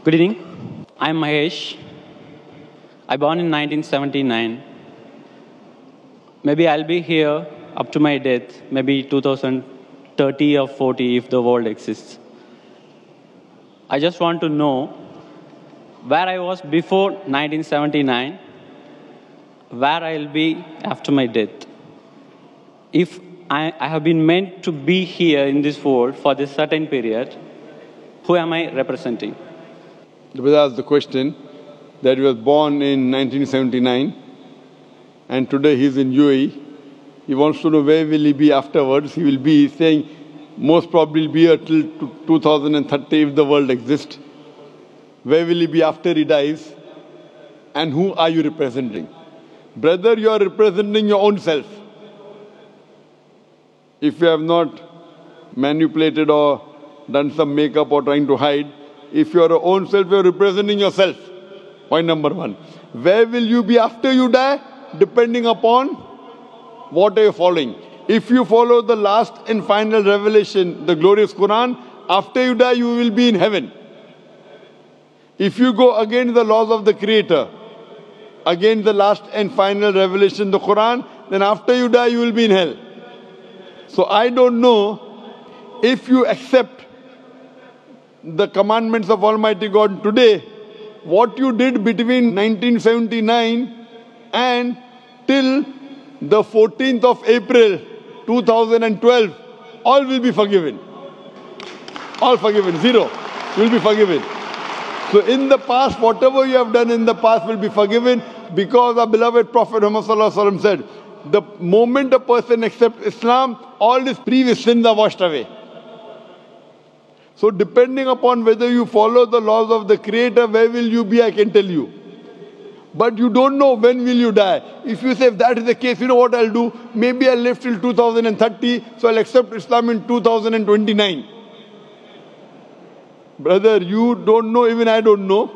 Good evening. I'm Mahesh. I born in 1979. Maybe I'll be here up to my death, maybe 2030 or 40 if the world exists. I just want to know where I was before 1979, where I'll be after my death. If I have been meant to be here in this world for this certain period, who am I representing? The brother asked the question that he was born in 1979 and today he's in UAE. He wants to know where will he be afterwards. He will be saying most probably be here till 2030 if the world exists. Where will he be after he dies? And who are you representing? Brother, you are representing your own self. If you have not manipulated or done some makeup or trying to hide, if you are your own self, you are representing yourself. Point number one. Where will you be after you die? Depending upon what are you following. If you follow the last and final revelation, the glorious Quran, after you die, you will be in heaven. If you go against the laws of the Creator, against the last and final revelation, the Quran, then after you die, you will be in hell. So I don't know if you accept the commandments of Almighty God today, what you did between 1979 and till the 14th of April 2012, all will be forgiven. All forgiven, zero will be forgiven. So in the past, whatever you have done in the past will be forgiven because our beloved Prophet Muhammad said, the moment a person accepts Islam, all his previous sins are washed away. So depending upon whether you follow the laws of the Creator, where will you be, I can tell you. But you don't know when will you die. If you say, if that is the case, you know what I'll do? Maybe I'll live till 2030, so I'll accept Islam in 2029. Brother, you don't know, even I don't know,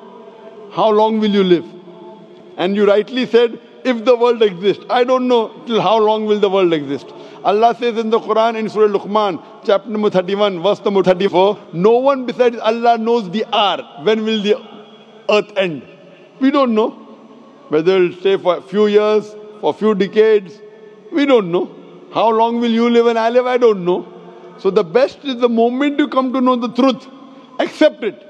how long will you live? And you rightly said, if the world exists. I don't know till how long will the world exist. Allah says in the Quran in Surah Luqman, chapter number 31, verse number 34, no one besides Allah knows the hour. When will the earth end? We don't know. Whether it will stay for a few years, for a few decades, we don't know. How long will you live and I live? I don't know. So the best is the moment you come to know the truth, accept it.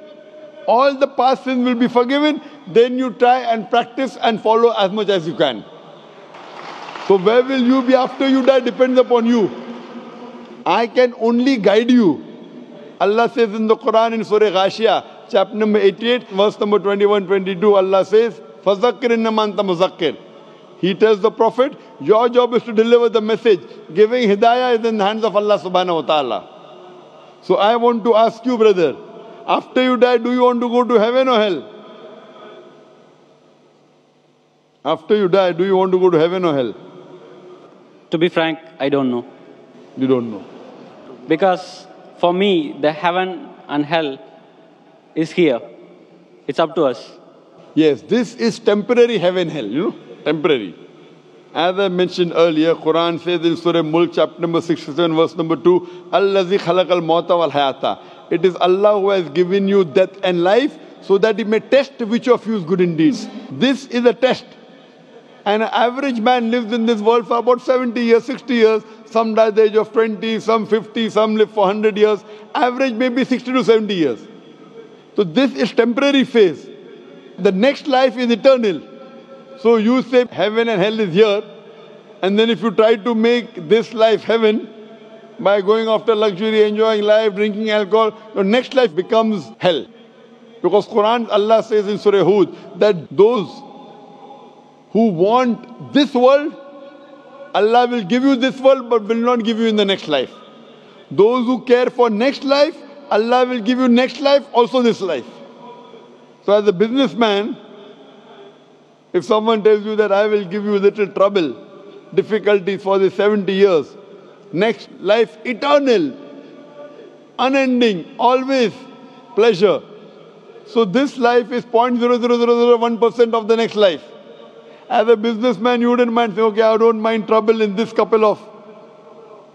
All the past sins will be forgiven. Then you try and practice and follow as much as you can. So where will you be after you die depends upon you. I can only guide you. Allah says in the Quran in Surah Ghashiyah, chapter number 88, verse number 21-22, Allah says, فَذَكِّرْ إِنَّمَا أَنْتَ مُذَكِّرٌ. He tells the Prophet, your job is to deliver the message. Giving hidayah is in the hands of Allah subhanahu wa ta'ala. So I want to ask you, brother, after you die, do you want to go to heaven or hell? After you die, do you want to go to heaven or hell? To be frank, I don't know. You don't know. Because for me, the heaven and hell is here. It's up to us. Yes, this is temporary heaven, hell, you know, temporary. As I mentioned earlier, Quran says in Surah Mulk, chapter number 67, verse number 2, Allazi khalaqal mauta wal hayata. It is Allah who has given you death and life so that He may test which of you is good in deeds. This is a test. And an average man lives in this world for about 70 years, 60 years. Some die at the age of 20, some 50, some live for 100 years. Average maybe 60 to 70 years. So this is temporary phase. The next life is eternal. So you say heaven and hell is here. And then if you try to make this life heaven by going after luxury, enjoying life, drinking alcohol, your next life becomes hell. Because Quran, Allah says in Surah Hud that those who want this world, Allah will give you this world but will not give you in the next life. Those who care for next life, Allah will give you next life, also this life. So as a businessman, if someone tells you that I will give you little trouble, difficulties for the 70 years, next life eternal, unending, always pleasure. So this life is 0.00001% of the next life. As a businessman, you wouldn't mind saying, okay, I don't mind trouble in this couple of,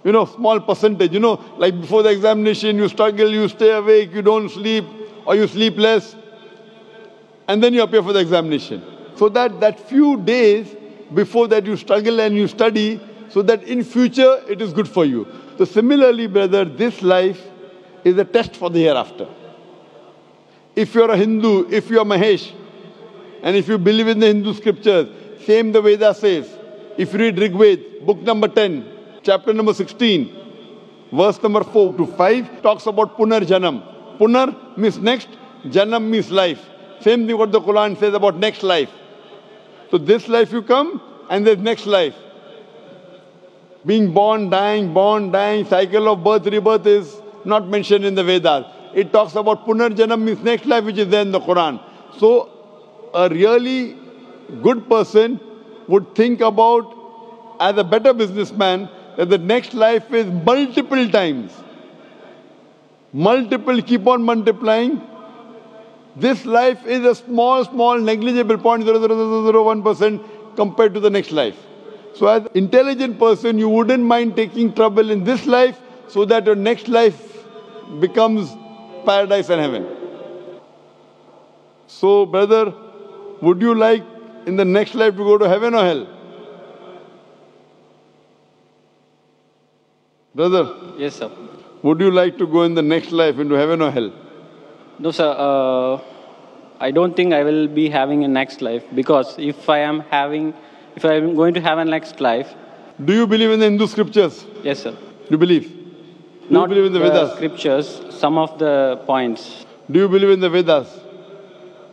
small percentage. Like before the examination, you struggle, you stay awake, you don't sleep, or you sleep less. and then you appear for the examination. So that few days before that you struggle and you study, so that in future it is good for you. So similarly, brother, this life is a test for the hereafter. If you're a Hindu, if you're Mahesh, and if you believe in the Hindu scriptures, same the Veda says. If you read Rig Veda, book number 10, chapter number 16, verse number 4 to 5, talks about Punar Janam. Punar means next, Janam means life. Same thing what the Quran says about next life. So this life you come, and there's next life. Being born, dying, cycle of birth, rebirth is not mentioned in the Vedas. It talks about Punar Janam means next life, which is there in the Quran. So a really good person would think about, as a better businessman, that the next life is multiple times. Multiple, keep on multiplying. This life is a small, negligible 0.00001% compared to the next life. So as an intelligent person, you wouldn't mind taking trouble in this life so that your next life becomes paradise and heaven. So brother, would you like in the next life to go to heaven or hell? Brother? Yes, sir. Would you like to go in the next life into heaven or hell? No, sir. I don't think I will be having a next life, because if I am going to have a next life. Do you believe in the Hindu scriptures? Yes, sir. You believe? Do Not you believe in the Vedas? Scriptures, some of the points. Do you believe in the Vedas?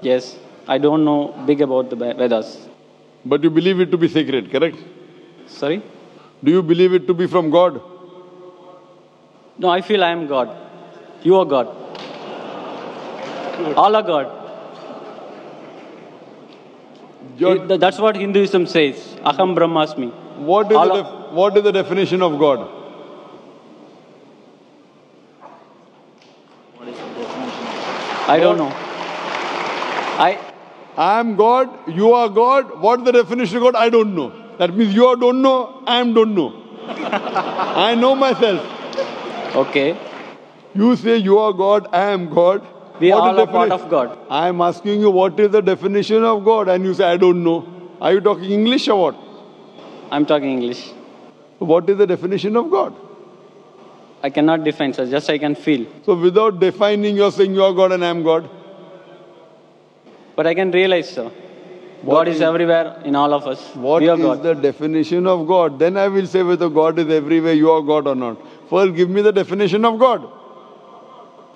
Yes. I don't know big about the Vedas. But you believe it to be sacred, correct? Sorry? Do you believe it to be from God? No, I feel I am God. You are God. All are God. That's what Hinduism says. Aham Brahmasmi. What is the definition of God? What is the definition? I don't know. I am God, you are God. What is the definition of God? I don't know. That means you don't know, I don't know. I know myself. Okay. You say you are God, I am God. We all are part of God. I am asking you what is the definition of God, and you say I don't know. Are you talking English or what? I'm talking English. What is the definition of God? I cannot define, sir. Just I can feel. So without defining, you're saying you are God and I am God? But I can realize, sir. God is everywhere in all of us. What is the definition of God? Then I will say whether God is everywhere, you are God or not. First, give me the definition of God.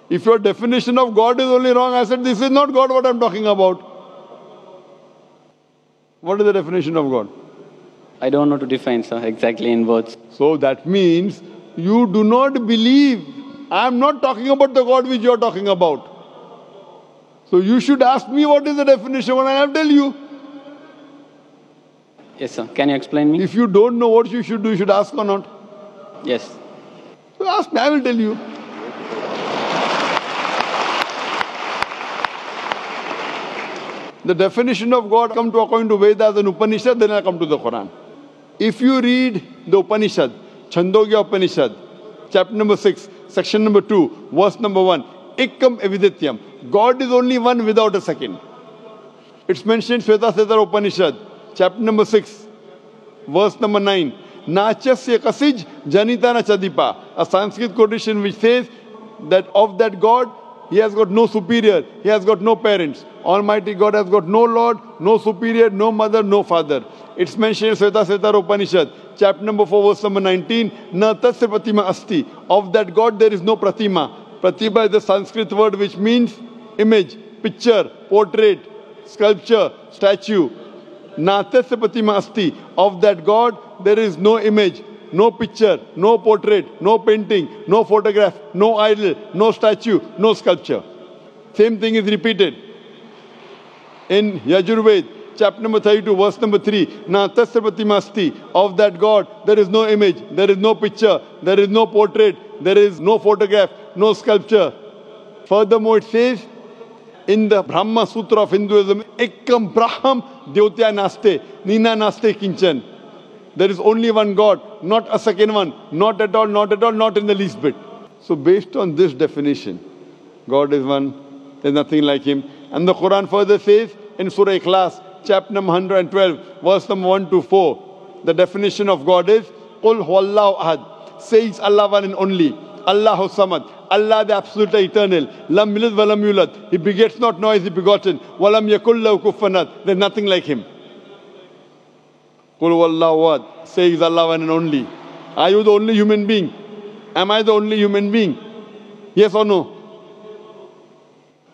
If your definition of God is only wrong, I said, this is not God what I'm talking about. What is the definition of God? I don't know to define, sir, exactly in words. So that means you do not believe. I'm not talking about the God which you're talking about. So you should ask me what is the definition and I'll tell you. Yes, sir. Can you explain me? If you don't know what you should do, you should ask or not? Yes. So ask me, I will tell you. The definition of God come to according to Vedas and Upanishad, then I come to the Quran. If you read the Upanishad, Chandogya Upanishad, chapter number 6, section number 2, verse number 1, Ekam Evidityam. God is only one without a second. It's mentioned in Shveta Upanishad, chapter number 6, verse number 9. Nachasya kasij janita na chadipa. A Sanskrit quotation which says that of that God, he has got no superior, he has got no parents. Almighty God has got no Lord, no superior, no mother, no father. It's mentioned in Shveta Upanishad, chapter number 4, verse number 19. Na tasya pratima asti. Of that God there is no pratima. Pratima is the Sanskrit word which means image, picture, portrait, sculpture, statue. Na tasya pratima asti. Of that God there is no image, no picture, no portrait, no painting, no photograph, no idol, no statue, no sculpture. Same thing is repeated in Yajurved, chapter number 32, verse number 3. Na tasya pratima asti. Of that God there is no image, there is no picture, there is no portrait, there is no photograph, no sculpture. Furthermore, it says in the Brahma Sutra of Hinduism, Ekam Braham Devatya Naste, Nina Naste Kinchan. There is only one God, not a second one, not at all, not at all, not in the least bit. So based on this definition, God is one, there's nothing like him. And the Quran further says in Surah Ikhlas, chapter number 112, verse number 1 to 4, the definition of God is, Qul huwallahu ahad. Say it's Allah one and only. Allahu samad. Allah the absolute eternal. Lam yalid wa lam yulad. He begets not, nor is he begotten. Wa lam yakul lahu kufuwan ahad. There's nothing like him. Qul huwallahu ahad. Say it's Allah one and only. Are you the only human being? Am I the only human being? Yes or no?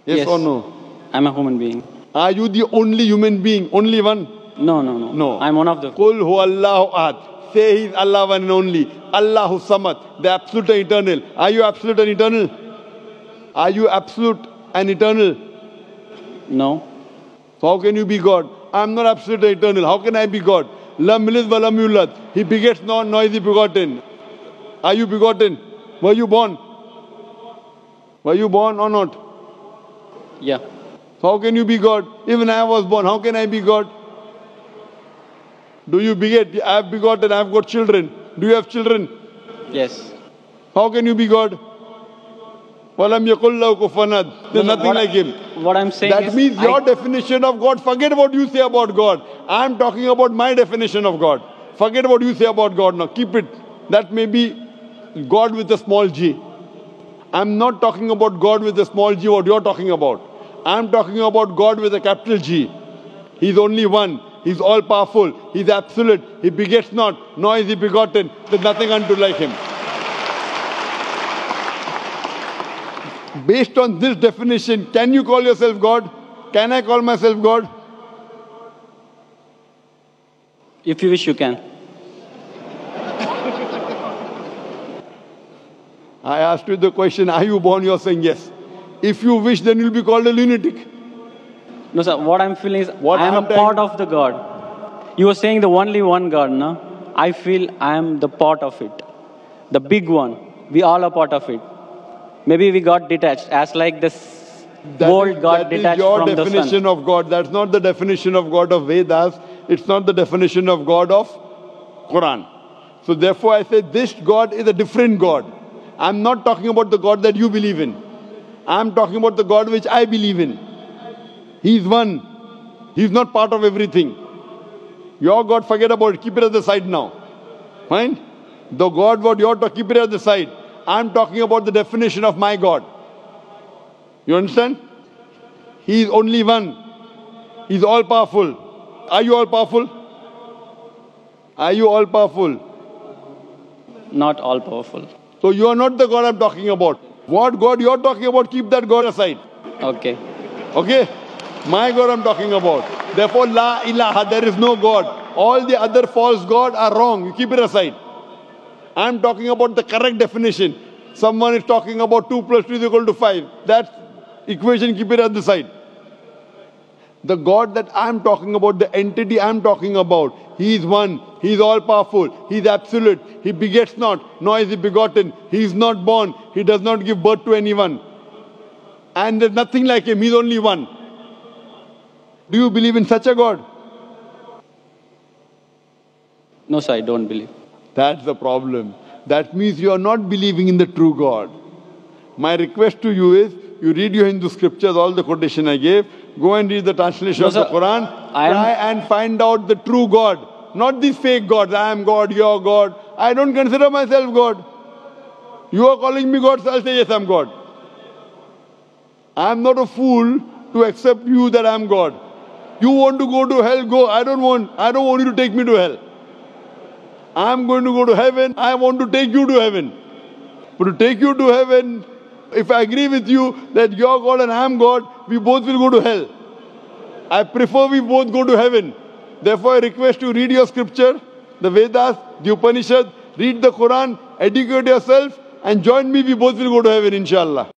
Yes or no? I'm a human being. Are you the only human being? Only one? No. No. I'm one of the... Qul huwallahu ahad. Say He's Allah one and only. Allahu samad, the absolute and eternal. Are you absolute and eternal? Are you absolute and eternal? No. So how can you be God? I'm not absolute and eternal. How can I be God? Lam yalid wa lam yulad. He begets not, nor is he begotten. Are you begotten? Were you born? Were you born or not? Yeah. So how can you be God? Even I was born. How can I be God? Do you beget? I have begotten. I have got children. Do you have children? Yes. How can you be God? Walam yakul lahu kufuwan ahad. There's nothing like him. What I'm saying That is... means your definition of God, forget what you say about God. I'm talking about my definition of God. Forget what you say about God now. Keep it. That may be God with a small g. I'm not talking about God with a small g, what you're talking about. I'm talking about God with a capital G. He's only one. He's all-powerful. He's absolute. He begets not, nor is he begotten. There's nothing unto like him. Based on this definition, can you call yourself God? Can I call myself God? If you wish, you can. I asked you the question, are you born? You're saying yes. If you wish, then you'll be called a lunatic. No, sir. What I'm feeling is I am a part of the God. You were saying the only one God, no? I feel I am the part of it. The big one. We all are part of it. Maybe we got detached, as like this world got detached from the sun. That is your definition of God. That's not the definition of God of Vedas. It's not the definition of God of Quran. So therefore I say this God is a different God. I'm not talking about the God that you believe in. I'm talking about the God which I believe in. He's one. He's not part of everything. Your God, forget about it. Keep it at the side now. Fine? The God, what you're talking, keep it at the side. I'm talking about the definition of my God. You understand? He is only one. He's all-powerful. Are you all-powerful? Are you all-powerful? Not all-powerful. So you are not the God I'm talking about. What God you're talking about, keep that God aside. Okay. Okay? My God I'm talking about. Therefore, La ilaha, there is no God. All the other false gods are wrong. You keep it aside. I'm talking about the correct definition. Someone is talking about 2 plus 2 is equal to 5. That equation, keep it at the side. The God that I'm talking about, the entity I'm talking about, He is one. He is all-powerful. He is absolute. He begets not, nor is He begotten. He is not born. He does not give birth to anyone. And there's nothing like Him. He is only one. Do you believe in such a God? No, sir, I don't believe. That's the problem. That means you are not believing in the true God. My request to you is, you read your Hindu scriptures, all the quotation I gave, go and read the translation of the Quran, try and find out the true God, not these fake gods. I am God, you are God. I don't consider myself God. You are calling me God, so I'll say yes, I'm God. I am not a fool to accept you that I am God. You want to go to hell, go. I don't want you to take me to hell. I am going to go to heaven. I want to take you to heaven. But to take you to heaven, if I agree with you that you are God and I am God, we both will go to hell. I prefer we both go to heaven. Therefore, I request you read your scripture, the Vedas, the Upanishad, read the Quran, educate yourself, and join me. We both will go to heaven, inshallah.